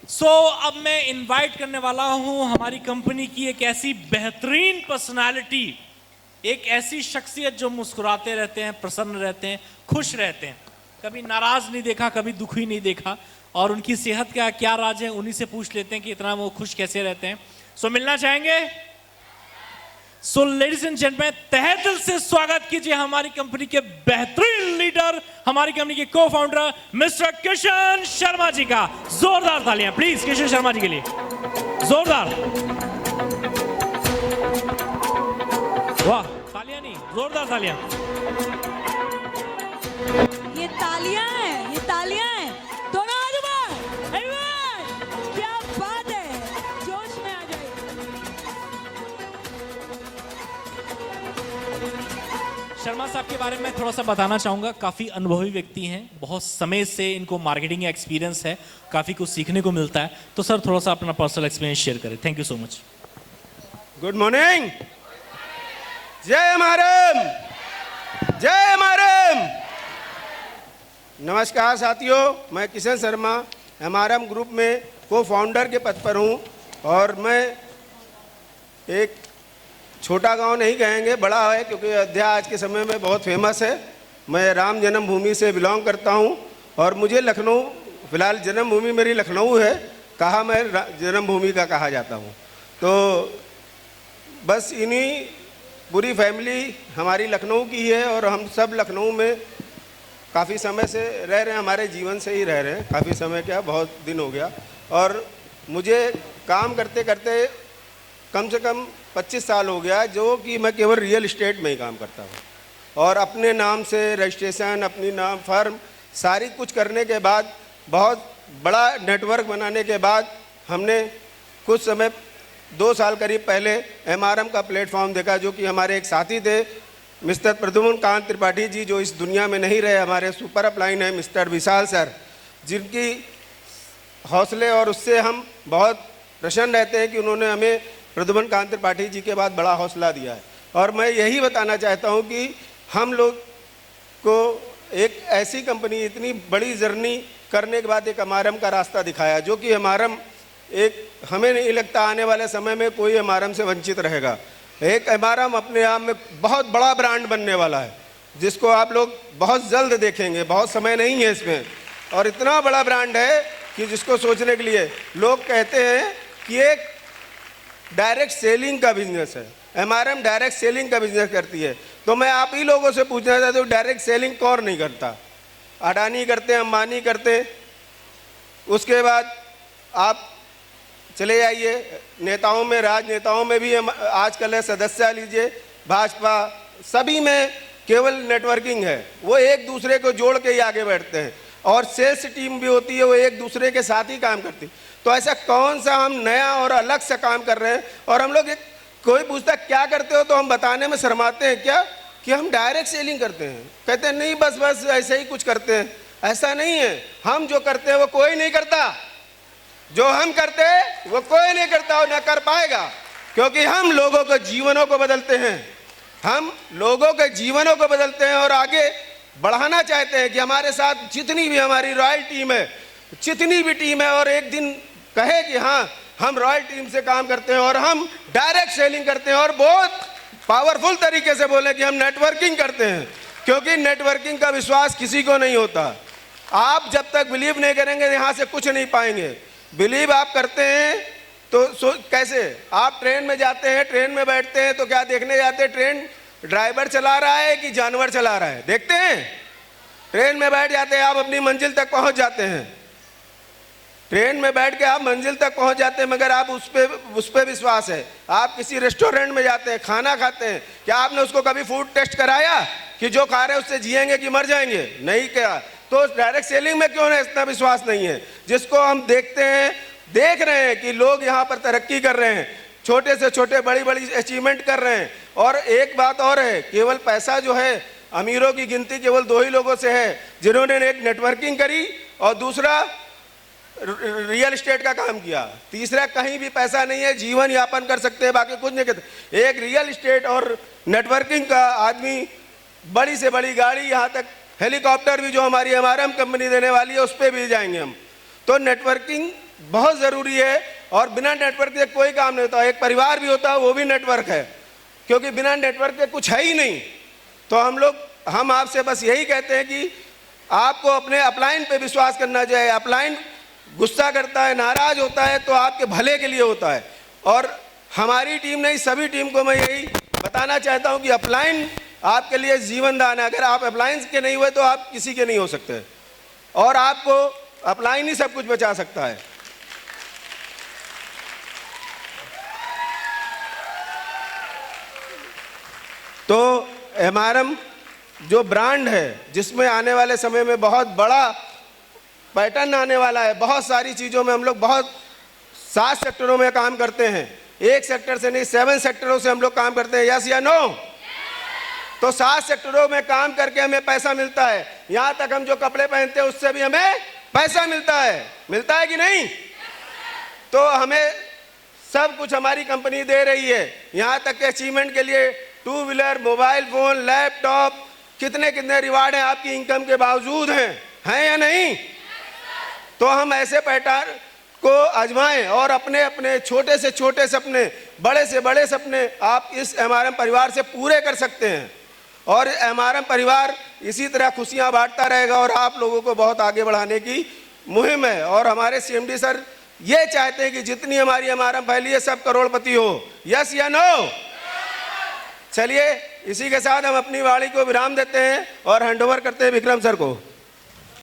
अब मैं इनवाइट करने वाला हूं हमारी कंपनी की एक ऐसी बेहतरीन पर्सनालिटी, एक ऐसी शख्सियत जो मुस्कुराते रहते हैं, प्रसन्न रहते हैं, खुश रहते हैं, कभी नाराज नहीं देखा, कभी दुखी नहीं देखा। और उनकी सेहत का क्या राज है, उन्हीं से पूछ लेते हैं कि इतना वो खुश कैसे रहते हैं। मिलना चाहेंगे? लेडीज एंड जेंटलमैन, तहे दिल से स्वागत कीजिए हमारी कंपनी के बेहतरीन लीडर, हमारी कंपनी के को फाउंडर मिस्टर किशन शर्मा जी का। जोरदार तालियां प्लीज किशन शर्मा जी के लिए, जोरदार। वाह, तालियां नहीं, जोरदार तालियां। ये तालियां हैं, ये तालियां हैं। दोनों हाथ ऊपर, everyone! क्या बात है, जोश में आ जाइए। शर्मा साहब के बारे में थोड़ा सा बताना चाहूंगा। काफी अनुभवी व्यक्ति हैं, बहुत समय से इनको मार्केटिंग का एक्सपीरियंस है, काफी कुछ सीखने को मिलता है। तो सर थोड़ा सा अपना पर्सनल एक्सपीरियंस शेयर करें। Thank you so much. Good morning. जय महाराम, जय महाराम। नमस्कार साथियों, मैं किशन शर्मा एमआरएम ग्रुप में को फाउंडर के पद पर हूं। और मैं एक छोटा गांव नहीं कहेंगे, बड़ा है, क्योंकि अयोध्या आज के समय में बहुत फेमस है। मैं राम जन्मभूमि से बिलोंग करता हूं और मुझे लखनऊ, फिलहाल जन्मभूमि मेरी लखनऊ है, कहा मैं जन्मभूमि का कहा जाता हूं। तो बस इन्हीं पूरी फैमिली हमारी लखनऊ की है और हम सब लखनऊ में काफ़ी समय से रह रहे हैं, हमारे जीवन से ही रह रहे हैं। काफ़ी समय क्या, बहुत दिन हो गया। और मुझे काम करते करते कम से कम 25 साल हो गया, जो कि मैं केवल रियल इस्टेट में ही काम करता हूँ। और अपने नाम से रजिस्ट्रेशन, अपनी नाम फर्म सारी कुछ करने के बाद, बहुत बड़ा नेटवर्क बनाने के बाद, हमने कुछ समय 2 साल करीब पहले एमआरएम का प्लेटफॉर्म देखा, जो कि हमारे एक साथी थे मिस्टर प्रद्युम्न कांत त्रिपाठी जी, जो इस दुनिया में नहीं रहे। हमारे सुपर अपलाइन है मिस्टर विशाल सर, जिनकी हौसले और उससे हम बहुत प्रसन्न रहते हैं कि उन्होंने हमें प्रद्युम्न कांत त्रिपाठी जी के बाद बड़ा हौसला दिया है। और मैं यही बताना चाहता हूं कि हम लोग को एक ऐसी कंपनी इतनी बड़ी जर्नी करने के बाद एक एमआरएम का रास्ता दिखाया, जो कि एमआरएम एक, हमें नहीं लगता आने वाले समय में कोई एमआरएम से वंचित रहेगा। एक एमआरएम अपने आप में बहुत बड़ा ब्रांड बनने वाला है, जिसको आप लोग बहुत जल्द देखेंगे। बहुत समय नहीं है इसमें, और इतना बड़ा ब्रांड है कि जिसको सोचने के लिए लोग कहते हैं कि एक डायरेक्ट सेलिंग का बिजनेस है। एमआरएम डायरेक्ट सेलिंग का बिजनेस करती है। तो मैं आप ही लोगों से पूछना चाहता हूँ, डायरेक्ट सेलिंग कौन नहीं करता? अडानी करते हैं, अंबानी करते हैं। उसके बाद आप चले जाइए नेताओं में, राजनेताओं में भी आजकल है, सदस्य लीजिए, भाजपा, सभी में केवल नेटवर्किंग है। वो एक दूसरे को जोड़ के ही आगे बढ़ते हैं। और सेल्स टीम भी होती है, वो एक दूसरे के साथ ही काम करती है। तो ऐसा कौन सा हम नया और अलग सा काम कर रहे हैं? और हम लोग, कोई पूछता क्या करते हो तो हम बताने में शर्माते हैं, क्या कि हम डायरेक्ट सेलिंग करते हैं। कहते हैं नहीं, बस ऐसे ही कुछ करते हैं। ऐसा नहीं है, हम जो करते हैं वो कोई नहीं करता। जो हम करते हैं वो कोई नहीं करता और न कर पाएगा, क्योंकि हम लोगों के जीवनों को बदलते हैं। हम लोगों के जीवनों को बदलते हैं और आगे बढ़ाना चाहते हैं कि हमारे साथ जितनी भी हमारी रॉयल टीम है, जितनी भी टीम है, और एक दिन कहे कि हाँ हम रॉयल टीम से काम करते हैं और हम डायरेक्ट सेलिंग करते हैं, और बहुत पावरफुल तरीके से बोले कि हम नेटवर्किंग करते हैं। क्योंकि नेटवर्किंग का विश्वास किसी को नहीं होता। आप जब तक बिलीव नहीं करेंगे यहाँ से कुछ नहीं पाएंगे। बिलीव आप करते हैं तो कैसे? आप ट्रेन में जाते हैं, ट्रेन में बैठते हैं तो क्या देखने जाते हैं? ट्रेन ड्राइवर चला रहा है कि जानवर चला रहा है? देखते हैं। ट्रेन में बैठ जाते हैं, आप अपनी मंजिल तक पहुंच जाते हैं। ट्रेन में बैठ के आप मंजिल तक पहुंच जाते हैं, मगर आप उस पे विश्वास है। आप किसी रेस्टोरेंट में जाते हैं, खाना खाते हैं, क्या आपने उसको कभी फूड टेस्ट कराया कि जो खा रहे हैं उससे जिएंगे कि मर जाएंगे? नहीं किया। तो डायरेक्ट सेलिंग में क्यों इतना विश्वास नहीं है? जिसको हम देखते हैं, देख रहे हैं कि लोग यहाँ पर तरक्की कर रहे हैं, छोटे से छोटे बड़ी बड़ी अचीवमेंट कर रहे हैं। और एक बात और है, केवल पैसा जो है, अमीरों की गिनती केवल 2 ही लोगों से है, जिन्होंने एक नेटवर्किंग करी और दूसरा रियल एस्टेट का काम किया। तीसरा कहीं भी पैसा नहीं है, जीवन यापन कर सकते हैं, बाकी कुछ नहीं करते। एक रियल एस्टेट और नेटवर्किंग का आदमी बड़ी से बड़ी गाड़ी, यहाँ तक हेलीकॉप्टर भी जो हमारी एमआरएम कंपनी देने वाली है, उस पर भी जाएंगे हम। तो नेटवर्किंग बहुत ज़रूरी है और बिना नेटवर्क के कोई काम नहीं होता। एक परिवार भी होता है वो भी नेटवर्क है, क्योंकि बिना नेटवर्क के कुछ है ही नहीं। तो हम आपसे बस यही कहते हैं कि आपको अपने अपलाइन पे विश्वास करना चाहिए। अपलाइन गुस्सा करता है, नाराज होता है तो आपके भले के लिए होता है। और हमारी टीम नहीं, सभी टीम को मैं यही बताना चाहता हूं कि अपलाइन आपके लिए जीवन दान है। अगर आप अपलाइन के नहीं हुए तो आप किसी के नहीं हो सकते, और आपको अपलाइन ही सब कुछ बचा सकता है। तो एमआरएम जो ब्रांड है, जिसमें आने वाले समय में बहुत बड़ा पैटर्न आने वाला है, बहुत सारी चीज़ों में हम लोग बहुत 7 सेक्टरों में काम करते हैं। एक सेक्टर से नहीं, 7 सेक्टरों से हम लोग काम करते हैं। यस या नो? तो 7 सेक्टरों में काम करके हमें पैसा मिलता है। यहाँ तक हम जो कपड़े पहनते हैं उससे भी हमें पैसा मिलता है कि नहीं? तो हमें सब कुछ हमारी कंपनी दे रही है। यहाँ तक के अचीवमेंट के लिए 2 व्हीलर, मोबाइल फोन, लैपटॉप, कितने कितने रिवार्ड हैं आपकी इनकम के बावजूद हैं या नहीं? तो हम ऐसे पैटर्न को आजमाएं और अपने अपने छोटे से छोटे सपने, बड़े से बड़े सपने आप इस एमआरएम परिवार से पूरे कर सकते हैं। और एमआरएम परिवार इसी तरह खुशियां बांटता रहेगा और आप लोगों को बहुत आगे बढ़ाने की मुहिम है। और हमारे सीएमडी सर ये चाहते हैं कि जितनी हमारी एमआरएम फैली है सब करोड़पति हो। यस या नो? चलिए, इसी के साथ हम अपनी वाणी को विराम देते हैं और हैंडओवर करते हैं विक्रम सर को।